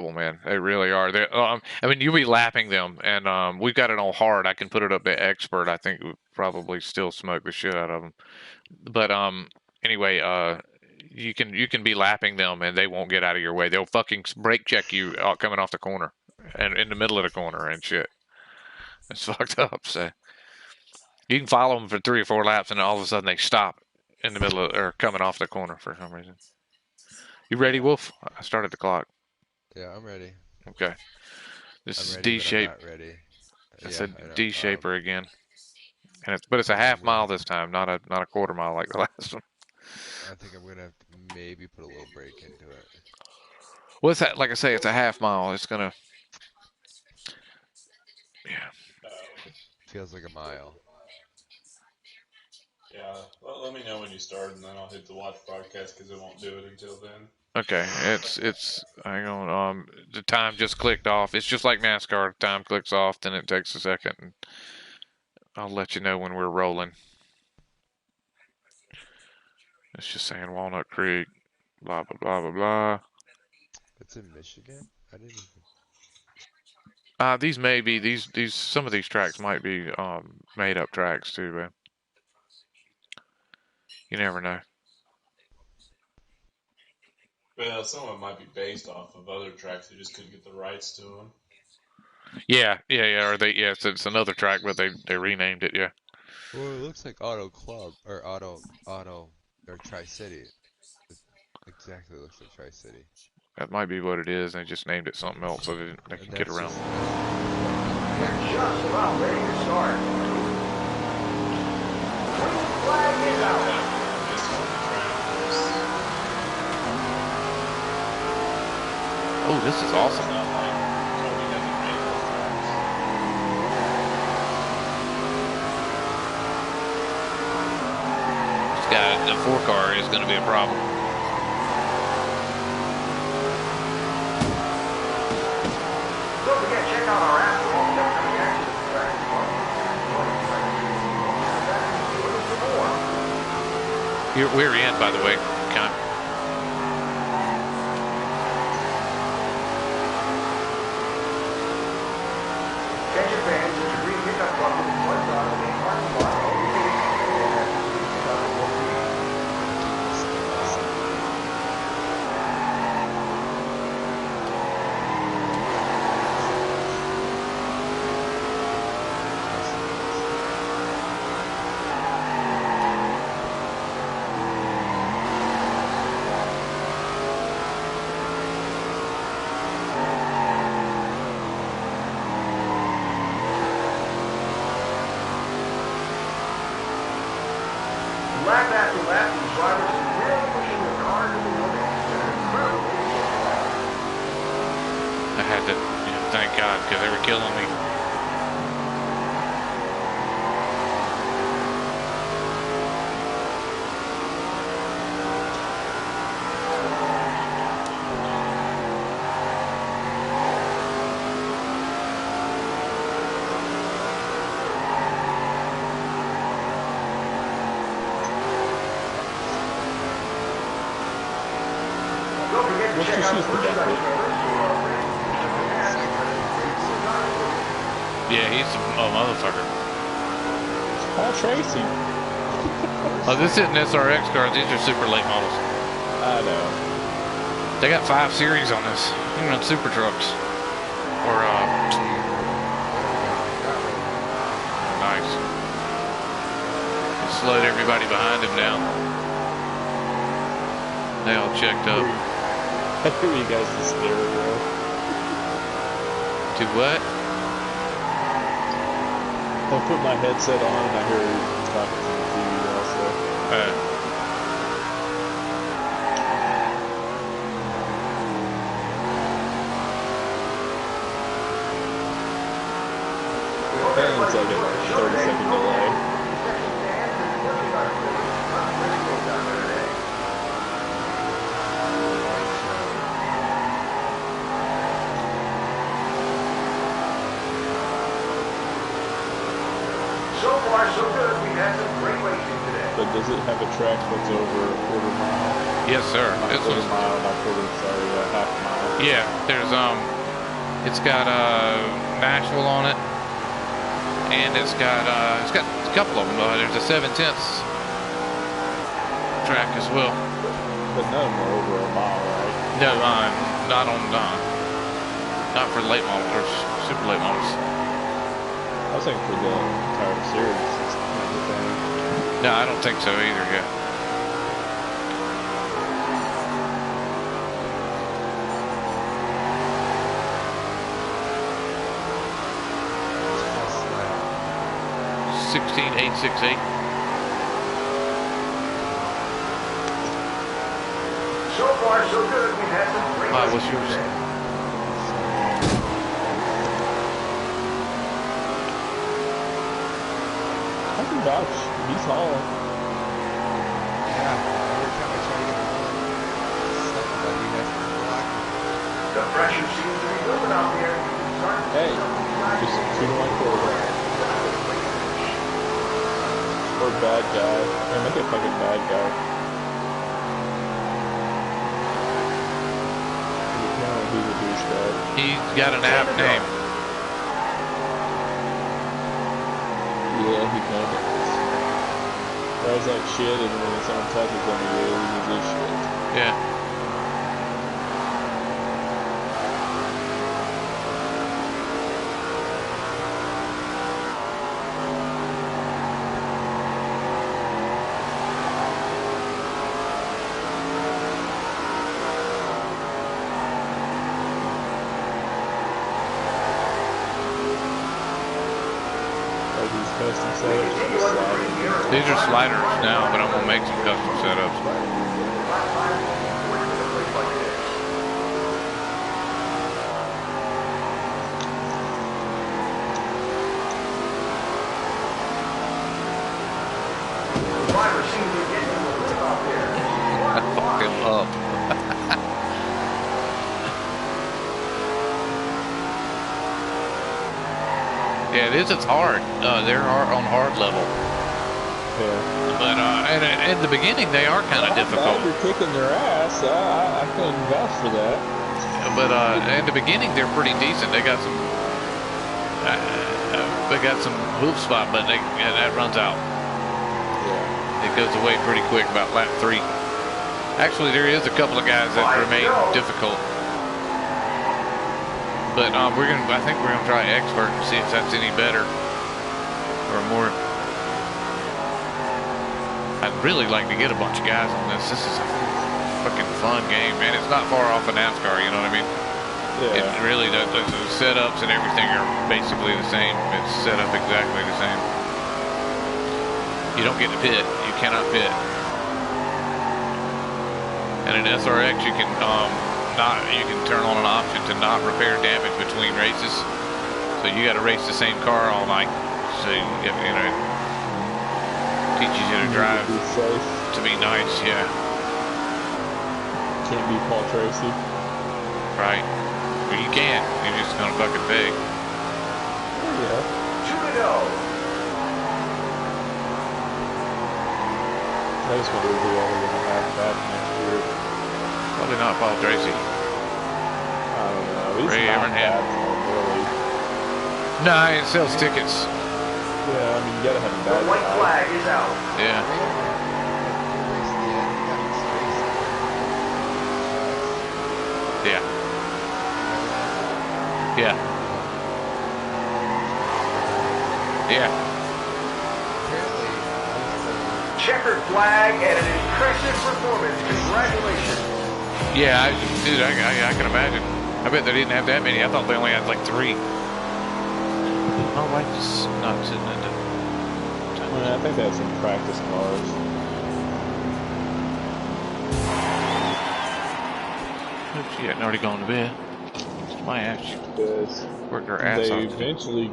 man. They really are. I mean, you'll be lapping them, and we've got it on hard. I can put it up to expert. I think we probably still smoke the shit out of them. But anyway, you can be lapping them, and they won't get out of your way. They'll fucking brake check you coming off the corner, and in the middle of the corner and shit. It's fucked up. So you can follow them for 3 or 4 laps, and all of a sudden they stop in the middle of or coming off the corner for some reason. You ready, Wolf? I started the clock. Yeah, I'm ready. Okay. This I'm is ready, D but I'm shape. not ready. It's Yeah, a I know. D shaper again, but it's a half mile this time, not a quarter mile like the last one. I think I'm gonna have to maybe put a little break into it. Well, it's like I say, it's a half mile. It's gonna, yeah. Feels like a mile. Yeah, let me know when you start, and then I'll hit the watch broadcast because it won't do it until then. Okay, it's hang on. The time just clicked off. It's just like NASCAR. Time clicks off, then it takes a second, and I'll let you know when we're rolling. It's just saying Walnut Creek, blah blah blah blah blah. It's in Michigan? I didn't even... These may be these some of these tracks might be made up tracks too, man. You never know. Well, some of them might be based off of other tracks. They just couldn't get the rights to them. Yeah. Or it's another track, but they renamed it. Yeah. Well, it looks like Auto Club, or or Tri-City. It exactly looks like Tri-City. That might be what it is. They just named it something else so they can get around. We're just about ready to start. Flag is out. Oh, this is awesome. This guy, the 4-car is going to be a problem. Don't forget, check out our app for all the upcoming actions. We're in, by the way. Con. Attention fans, there's a green pickup truck with its lights on in the main parking lot. Lap after lap, these drivers are really pushing their car to the limit. They're incredibly I had to, thank God, because they were killing me. Don't forget to check out the merchandise trailers for Yeah, he's a motherfucker. Paul Tracy. Oh, this isn't SRX cars. These are super late models. I know. They got 5 series on this. You can run super trucks. Or, nice. Slowed everybody behind him down. They all checked up. I hear you guys in stereo. To what? I put my headset on and I hear you talking to the TV also. And it's like a 30-second delay. So far, so good. We've had some great racing today. But does it have a track that's over a quarter mile? Yes, sir. Not This quarter was mile, not quarter, sorry, half mile. Yeah, there's it's got Nashville on it, and it's got a couple of them. There's a 7/10 track as well. But none of them are over a mile, right? No, not on not for late models or super late models. I was thinking for the entire series, it's kind of thing. No, I don't think so either. Yeah. Full slab. 16868. So far, so good. We've had some great What's racing yours? today. I can vouch. He's hauling. Yeah, every time I try to get one, somebody has to block me. The pressure seems to be building out there. You can start to Hey, see some of these guys just getting shoot him like quarterback. Or bad guy. Man, make it fucking bad guy. He's a douchebag. He's got an app name. Yeah, he kind of is. Guys like shit, and when someone touches him, he loses his shit. Yeah. Like these custom setups, just sliding. These are sliders now, but I'm gonna make some custom setups. Driver seems to be getting a whip out there. I fucked him up. Yeah, it is. It's hard. They're on hard level, Yeah. but in the beginning they are kind of difficult. You're kicking their ass. I couldn't vouch for that. But in the beginning they're pretty decent. They got some hoof spot, but that runs out. Yeah. It goes away pretty quick about lap 3. Actually, there is a couple of guys that remain difficult. But I think we're gonna try expert and see if that's any better or more. I'd really like to get a bunch of guys on this. This is a fucking fun game, man. It's not far off of NASCAR, you know what I mean? It Yeah. really does. The setups and everything are basically the same. It's set up exactly the same. You don't get to pit. You cannot pit. And in SRX, you can turn on an option to not repair damage between races. So you got to race the same car all night. So teaches you to drive Be safe. to be nice. Yeah, Can't be Paul Tracy. right. Well, you can. You're just gonna fucking pay. Yeah. 2 to go. I just wonder who all we're gonna have back next year. Probably not Paul Tracy. I don't know. He's Ray not Evernham. bad for him, really. No, it sells tickets. Yeah, I mean, you gotta have a The bad white guy. flag is out. Yeah. Yeah. Yeah. Yeah. Checkered flag and an impressive performance. Congratulations. Yeah, dude, I can imagine. I bet they didn't have that many. I thought they only had like 3. My wife's not sitting in the... I think they have some practice cars. She hadn't already gone to bed. My ass Because worked her ass they off. eventually,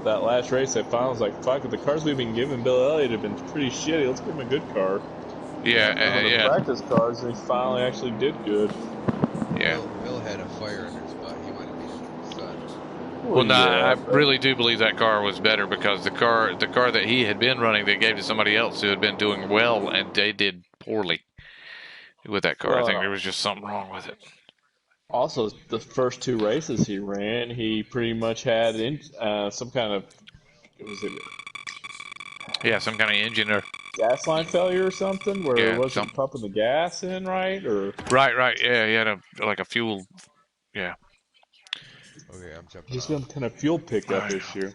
that last race, that finals, like, fuck, the cars we've been giving Bill Elliott have been pretty shitty. Let's give him a good car. Yeah, The yeah, practice cars, they finally actually did good. yeah. Bill had a fire under his butt. He wanted to be his son. Well, no, yeah, I but- really do believe that car was better because the car that he had been running, they gave to somebody else who had been doing well, and they did poorly with that car. I think Well, there was just something wrong with it. Also, the first two races he ran, he pretty much had some kind of was it Yeah, some kind of engine or gas line failure or something where it yeah, wasn't some pumping the gas in right, or right. Yeah, he had a like a fuel. Yeah. Okay, I'm jumping just off. some kind of fuel All pickup right. issue.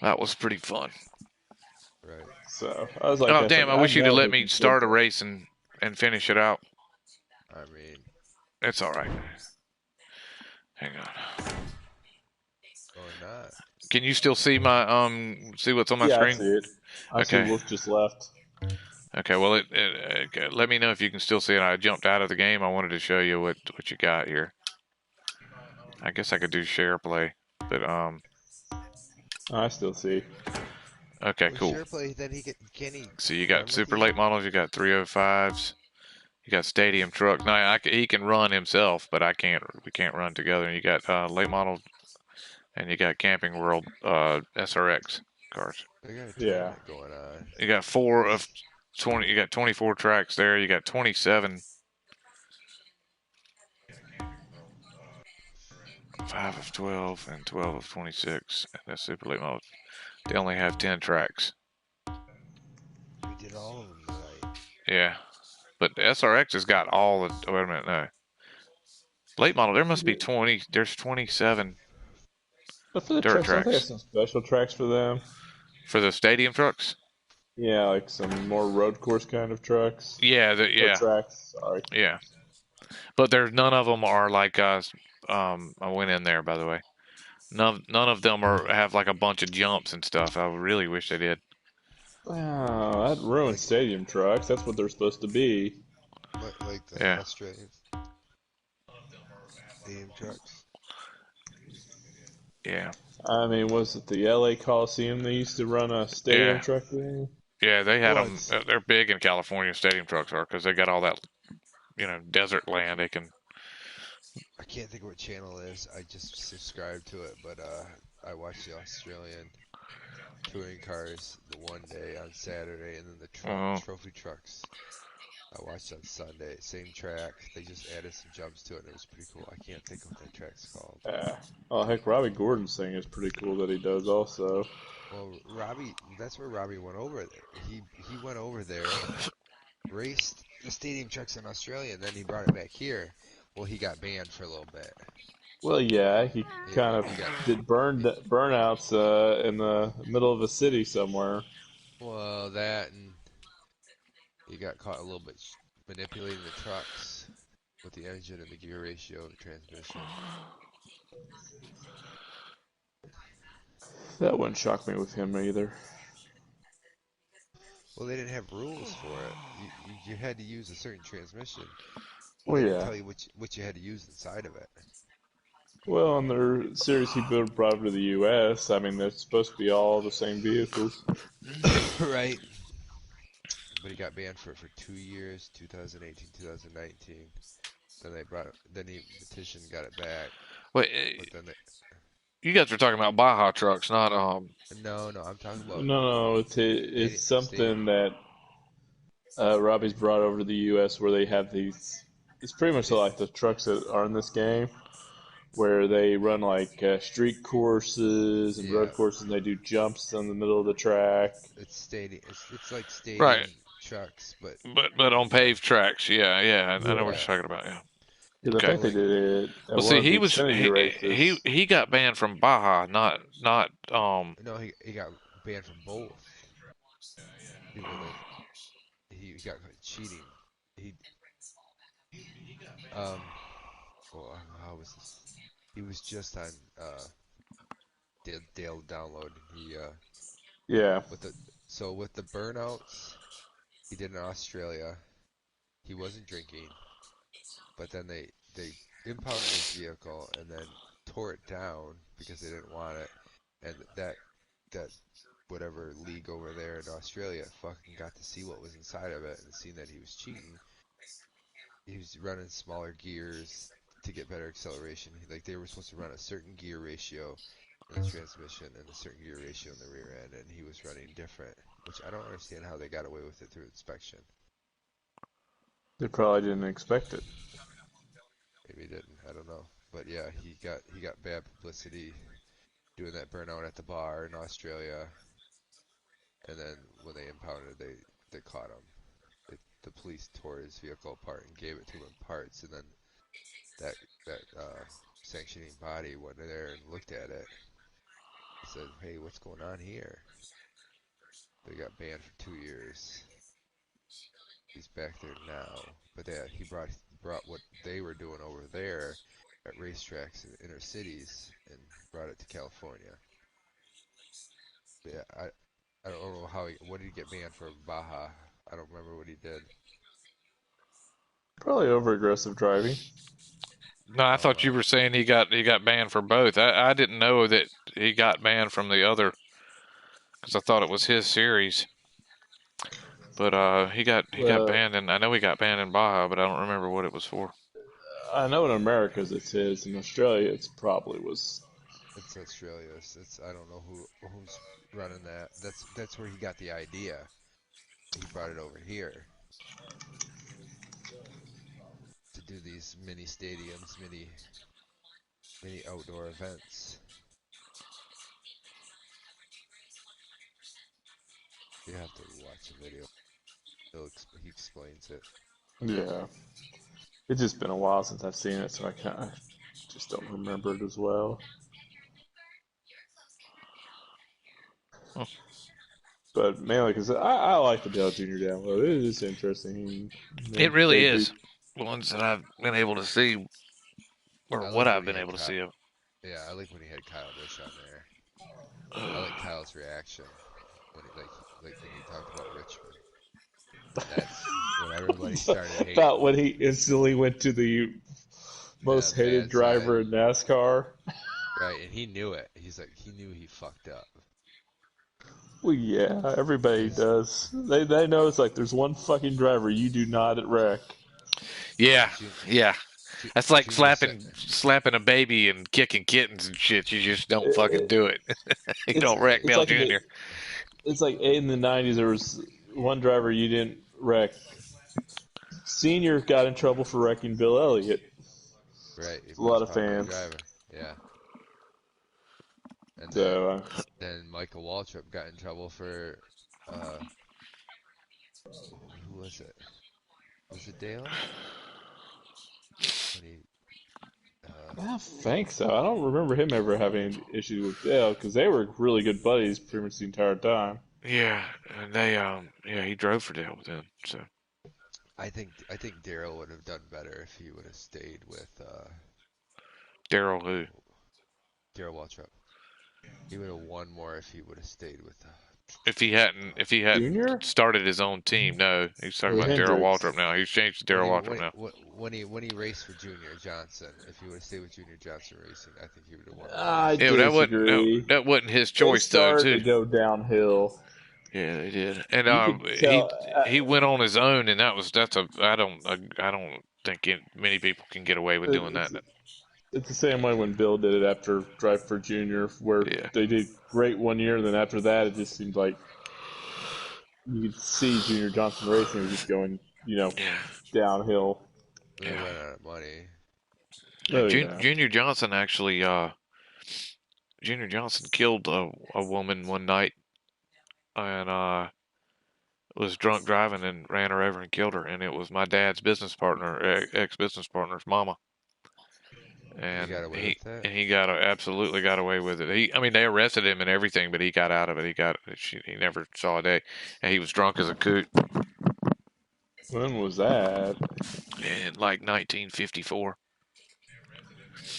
That was pretty fun. Right. So I was like, Oh that's like damn! I I wish you'd have know let he me can still start a do it. race and finish it out. I mean, It's all right. Hang on. or not. Can you still see my see what's on my Yeah, I screen? see it. I see Okay. Wolf just left. Okay. Well, okay, let me know if you can still see it. I jumped out of the game. I wanted to show you what you got here. I guess I could do share play, but I still see. okay, Well, cool. sure play. Then can he So you got run with super you? late models. You got 305s. You got stadium truck. Now he can run himself, but I can't. We can't run together. And you got late model, and you got Camping World SRX cars. They got a Yeah. tournament going on. You got 4 of 20. You got 24 tracks there. You got 27. 5 of 12 and 12 of 26. And that's super late model. They only have 10 tracks. We did all of them tonight. Yeah, but the SRX has got all the. Oh, wait a minute, no. Late model, there must be 20. There's 27 But for the dirt trucks, don't they have tracks some special tracks for them? for the stadium trucks. Yeah, like some more road course kind of trucks Yeah, or yeah, tracks. Sorry. yeah. But there's none of them are like us. I went in there by the way. None of them are have like a bunch of jumps and stuff. I really wish they did. Wow, that ruins Like stadium trucks. That's what they're supposed to be. like the Yeah, Australian stadium trucks. yeah, I mean, was it the LA Coliseum they used to run a stadium yeah, truck there? yeah. They had Well, them. it's They're big in California. Stadium trucks are because they got all that desert land. They can. I can't think of what channel it is. I just subscribed to it, but I watched the Australian touring cars the one day on Saturday, and then the Uh, trophy trucks I watched on Sunday. Same track. They just added some jumps to it, and it was pretty cool. I can't think of what that track's called. Yeah. Oh, heck, Robbie Gordon's thing is pretty cool that he does also. Well, Robbie, that's where Robbie went over there. He went over there, raced the stadium trucks in Australia, and then he brought it back here. Well, he got banned for a little bit. Well, yeah, he kind of He got did burnouts in the middle of a city somewhere. well that, and he got caught a little bit manipulating the trucks with the engine and the gear ratio and the transmission. That wouldn't shock me with him either. Well, they didn't have rules for it. You had to use a certain transmission. But Well, they didn't yeah. tell you what you had to use inside of it. Well, on their series he brought over to the U.S., I mean, they're supposed to be all the same vehicles. Right. But he got banned for it for 2 years, 2018, 2019. Then they brought it, then he petitioned, got it back. wait, But then they, you guys are talking about Baja trucks, not no, I'm talking about No, it's stadium. something that Robbie's brought over to the U.S. where they have these. It's pretty much It, like the trucks that are in this game, where they run like street courses and yeah, road courses, and they do jumps in the middle of the track. it's stadium. It's like right, stadium trucks, but but on you know, paved tracks. Yeah. I know what yeah. you're talking about. Yeah. Because I Okay. So think they like, did it at Well, one see, of the he was Xfinity races. he got banned from Baja, not no, he got banned from both. Even though he got caught cheating. He um. Well, how was this? He was just on Dale download. He Yeah, with the so with the burnouts he did in Australia. He wasn't drinking, but then they impounded his vehicle and then tore it down because they didn't want it, and that whatever league over there in Australia fucking got to see what was inside of it and seen that he was cheating. He was running smaller gears to get better acceleration. Like they were supposed to run a certain gear ratio in the transmission and a certain gear ratio in the rear end, and he was running different, which I don't understand how they got away with it through inspection. they probably didn't expect it. Maybe he didn't. I don't know. But yeah, he got bad publicity doing that burnout at the bar in Australia, and then when they impounded, they caught him. The police tore his vehicle apart and gave it to him in parts, and then that that sanctioning body went in there and looked at it. Said, "Hey, what's going on here?" They got banned for 2 years. He's back there now, but yeah, he brought what they were doing over there at racetracks in inner cities and brought it to California. Yeah, I don't know what did he get banned for Baja? I don't remember what he did. Probably over aggressive driving. No, I I don't thought you know. were saying he got banned for both. I didn't know that he got banned from the other because I thought it was his series. But he got Well, banned, and I know he got banned in Baja, but I don't remember what it was for. I know in America's it's his. In Australia, it's probably was. It's Australia's. It's I don't know who's running that. That's where he got the idea. He brought it over here to do these mini stadiums, mini outdoor events. You have to watch the video. He explains it. Yeah, it's just been a while since I've seen it, so I kind of just don't remember it as well. Hmm. But mainly because I like the Dale Jr. download. It is interesting. It They really do. is. Ones that I've been able to see, or I what like I've when he been had able to see. yeah, I like when he had Kyle Busch on there. I like Kyle's reaction when like when he talked about Richmond. And that's when everybody started hating. About when he instantly went to the Yeah, most the hated bad side. driver in NASCAR. Right, and he knew it. He knew he fucked up. Well, yeah, everybody Cause does. They know it's like there's one fucking driver you do not wreck. Yeah, Jun, yeah. That's like Junior said, slapping a baby and kicking kittens and shit. You just don't fucking It, do it. You it's don't wreck it's Dale like in the Jr. it's like in the '90s there was one driver you didn't wreck. Senior got in trouble for wrecking Bill Elliott. right, he A lot was of caught drunk fans. driving. Yeah, and So then Michael Waltrip got in trouble for uh, who was it? Was it Dale? When he I don't think so. I don't remember him ever having issues with Dale because they were really good buddies pretty much the entire time. Yeah, and yeah, he drove for Dale then. So I think Daryl would have done better if he would have stayed with Daryl who? Daryl Waltrip. He would have won more if he would have stayed with If he hadn't Junior started his own team, no, he's talking or about Daryl Hendricks? Waltrip now. He's changed to Daryl Waltrip now. when he raced for Junior Johnson. If he would have stayed with Junior Johnson Racing, I think he would have won more I Yeah, but races. that wasn't no, disagree. that wasn't his They choice though, started to too. go downhill. Yeah, they did, and You could he tell. he went on his own, and that's a I don't think many people can get away with doing that. It's it's the same way when Bill did it after Drive for Junior, where Yeah, they did great one year, and then after that, it just seemed like you could see Junior Johnson Racing was just going, yeah, downhill. They yeah. ran out of money. Oh yeah. Junior Johnson actually, Junior Johnson killed a woman one night, and was drunk driving and ran her over and killed her, and it was my dad's business partner, ex business partner's mama, He and got away he with that. and he absolutely got away with it. I mean, they arrested him and everything, but he got out of it. He never saw a day, and he was drunk as a coot When was that? in like 1954.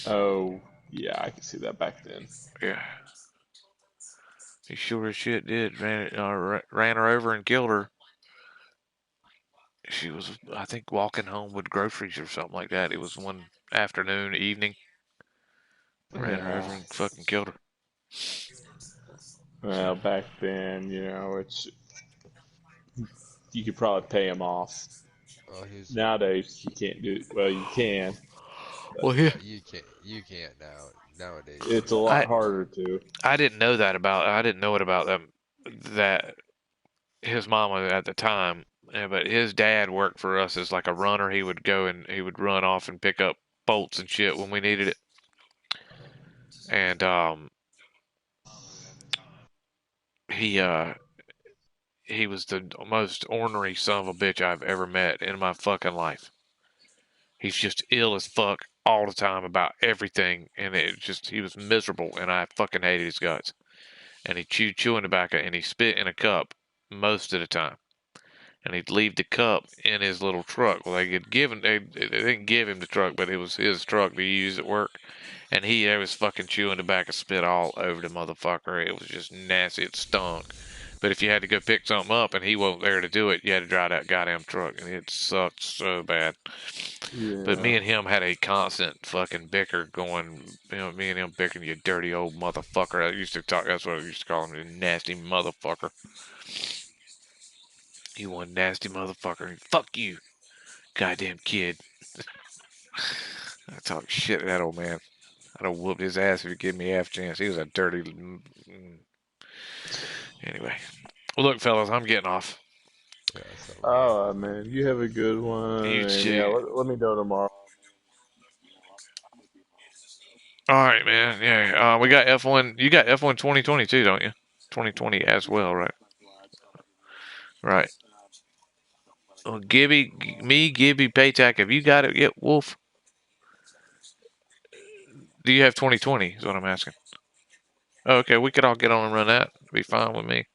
Oh yeah, I can see that back then. Yeah, he sure as shit did ran her over and killed her. She was, I think, walking home with groceries or something like that. It was one afternoon, evening. Ran her Yeah. over and fucking killed her. Well, back then, you could probably pay him off. Oh, he was. Nowadays, you can't do it. Well, you can, but Well, yeah, You can't now. Nowadays, you it's a can't. lot I harder to. I didn't know it about them that his mama at the time. But his dad worked for us as like a runner. He would go and he would run off and pick up bolts and shit when we needed it. And he was the most ornery son of a bitch I've ever met in my fucking life. He's just ill as fuck all the time about everything, and he was miserable, and I fucking hated his guts. And he chewed chewing tobacco, and he spit in a cup most of the time. And he'd leave the cup in his little truck. Well, they didn't give him the truck, but it was his truck to use at work. And there was fucking chewing tobacco spit all over the motherfucker. It was just nasty. It stunk. But if you had to go pick something up and he wasn't there to do it, you had to drive that goddamn truck, and it sucked so bad. Yeah. But me and him had a constant fucking bicker going. Me and him bickering, you dirty old motherfucker. I used to talk. That's what I used to call him, you nasty motherfucker. You one nasty motherfucker. Fuck you, goddamn kid. I talk shit to that old man. I'd have whooped his ass if he gave me half a chance. He was a dirty. Anyway. Well, look, fellas, I'm getting off. Yeah, so All right, man. You have a good one. You And too. yeah, let me know tomorrow. All right, man. Yeah, we got F1. You got F1 2022, don't you? 2020 as well, right? Right. Well, Gibby, Paytack, have you got it yet, Wolf? Do you have 2020? Is what I'm asking. Oh, okay, we could all get on and run that. Be fine with me.